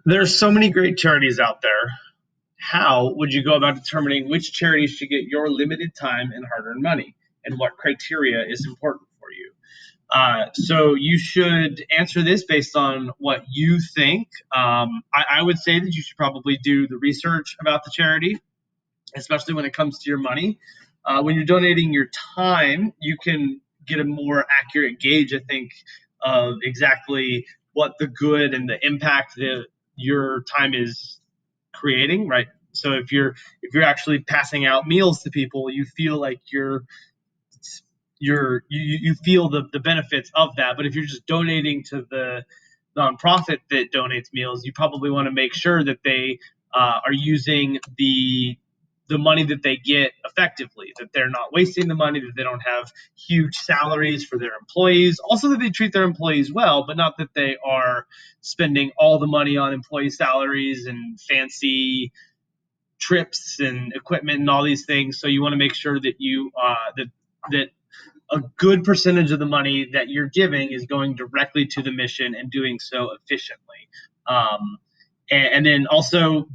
There's so many great charities out there. How would you go about determining which charities should get your limited time and hard-earned money, and what criteria is important for you? So you should answer this based on what you think. I would say that you should probably do the research about the charity, especially when it comes to your money. When you're donating your time, you can get a more accurate gauge, I think, of exactly what the good and the impact that your time is creating, right? So if you're actually passing out meals to people, you feel like you feel the benefits of that. But if you're just donating to the nonprofit that donates meals, you probably want to make sure that they are using the money that they get effectively, that they're not wasting the money, that they don't have huge salaries for their employees, also that they treat their employees well, but not that they are spending all the money on employee salaries and fancy trips and equipment and all these things. So you want to make sure that that a good percentage of the money that you're giving is going directly to the mission and doing so efficiently. And then also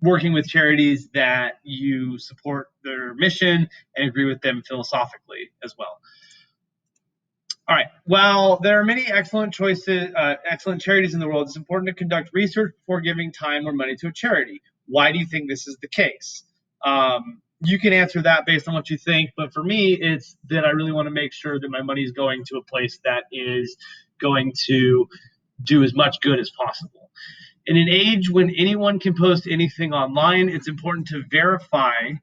working with charities that you support their mission and agree with them philosophically as well. All right. While there are many excellent charities in the world, it's important to conduct research before giving time or money to a charity. Why do you think this is the case? You can answer that based on what you think, but for me, it's that I really want to make sure that my money is going to a place that is going to do as much good as possible. In an age when anyone can post anything online, it's important to verify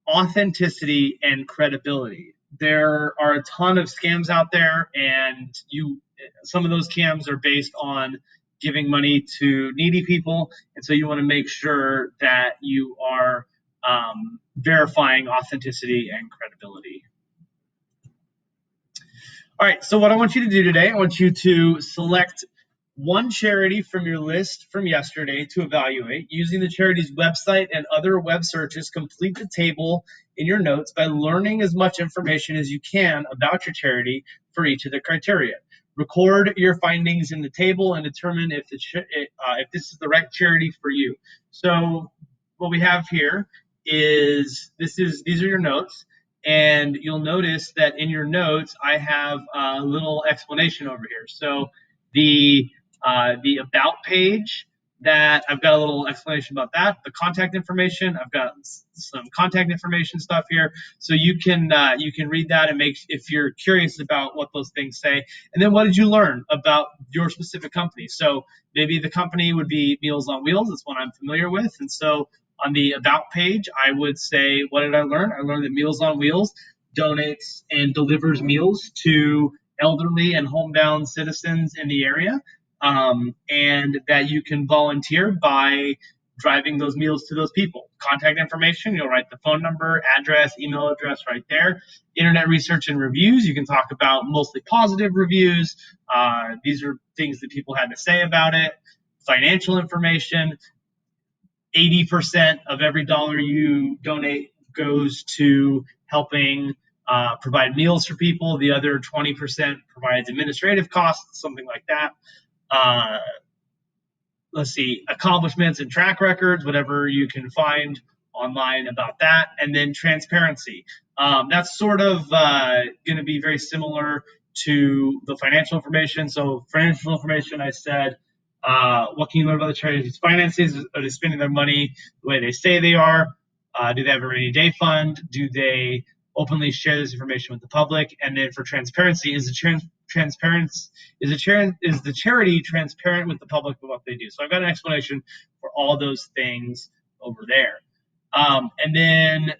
authenticity and credibility. There are a ton of scams out there, and some of those scams are based on giving money to needy people, and so you want to make sure that you are verifying authenticity and credibility. All right, so what I want you to do today, I want you to select one charity from your list from yesterday to evaluate. Using the charity's website and other web searches, complete the table in your notes by learning as much information as you can about your charity for each of the criteria. Record your findings in the table and determine if this is the right charity for you. So what we have here is these are your notes. And you'll notice that in your notes, I have a little explanation over here. So the about page, that I've got a little explanation about that. The contact information, I've got some contact information stuff here, so you can read that and make if you're curious about what those things say. And then what did you learn about your specific company? So maybe the company would be Meals on Wheels. That's one I'm familiar with, and so on the about page, I would say, what did I learn? I learned that Meals on Wheels donates and delivers meals to elderly and homebound citizens in the area, and that you can volunteer by driving those meals to those people. Contact information, you'll write the phone number, address, email address right there. Internet research and reviews, you can talk about mostly positive reviews. These are things that people had to say about it. Financial information, 80% of every dollar you donate goes to helping provide meals for people. The other 20% provides administrative costs, something like that. Let's see, accomplishments and track records, whatever you can find online about that. And then transparency. That's sort of going to be very similar to the financial information. So financial information, I said, what can you learn about the charity's finances? Are they spending their money the way they say they are? Do they have a rainy day fund? Do they openly share this information with the public? And then for transparency, is the charity transparent with the public of what they do? So I've got an explanation for all those things over there. And then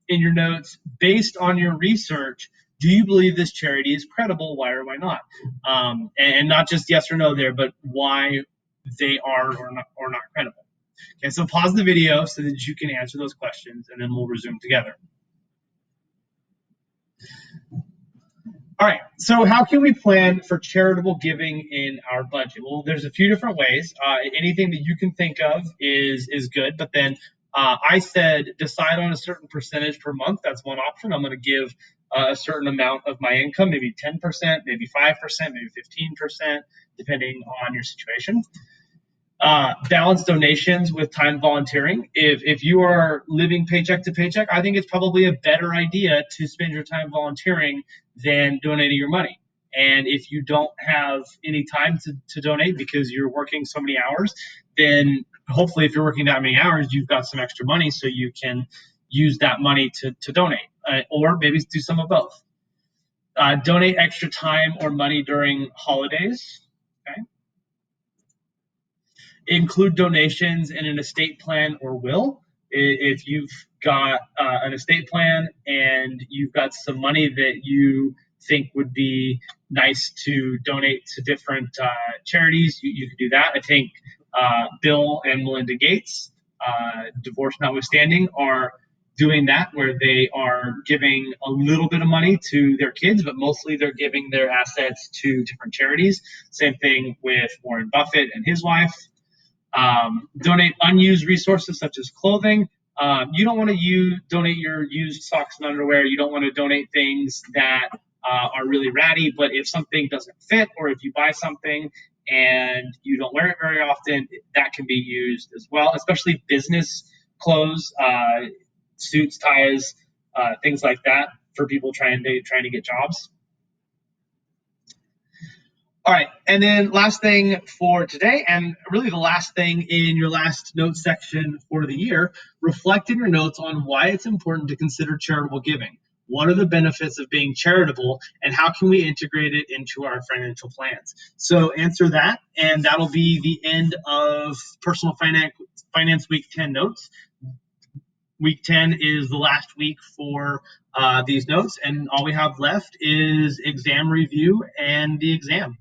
in your notes, based on your research, do you believe this charity is credible? Why or why not? And not just yes or no there, but why they are or not credible. Okay, so pause the video so that you can answer those questions, and then we'll resume together. All right, so how can we plan for charitable giving in our budget? Well, there's a few different ways. Anything that you can think of is good, but then I said decide on a certain percentage per month. That's one option. I'm going to give a certain amount of my income, maybe 10%, maybe 5%, maybe 15%. depending on your situation. Balance donations with time volunteering. If you are living paycheck to paycheck, I think it's probably a better idea to spend your time volunteering than donating your money. And if you don't have any time to donate because you're working so many hours, then hopefully if you're working that many hours, you've got some extra money so you can use that money to donate, or maybe do some of both. Donate extra time or money during holidays. Okay. Include donations in an estate plan or will. If you've got an estate plan and you've got some money that you think would be nice to donate to different charities, you could do that. I think Bill and Melinda Gates, divorce notwithstanding, are doing that, where they are giving a little bit of money to their kids, but mostly they're giving their assets to different charities. Same thing with Warren Buffett and his wife. Donate unused resources such as clothing. You don't want to donate your used socks and underwear. You don't want to donate things that are really ratty. But if something doesn't fit, or if you buy something and you don't wear it very often, that can be used as well. Especially business clothes, suits, ties, things like that, for people trying to get jobs. All right, and then last thing for today, and really the last thing in your last notes section for the year, reflect in your notes on why it's important to consider charitable giving. What are the benefits of being charitable, and how can we integrate it into our financial plans? So answer that, and that'll be the end of Personal Finance Week 10 notes. Week 10 is the last week for these notes, and all we have left is exam review and the exam.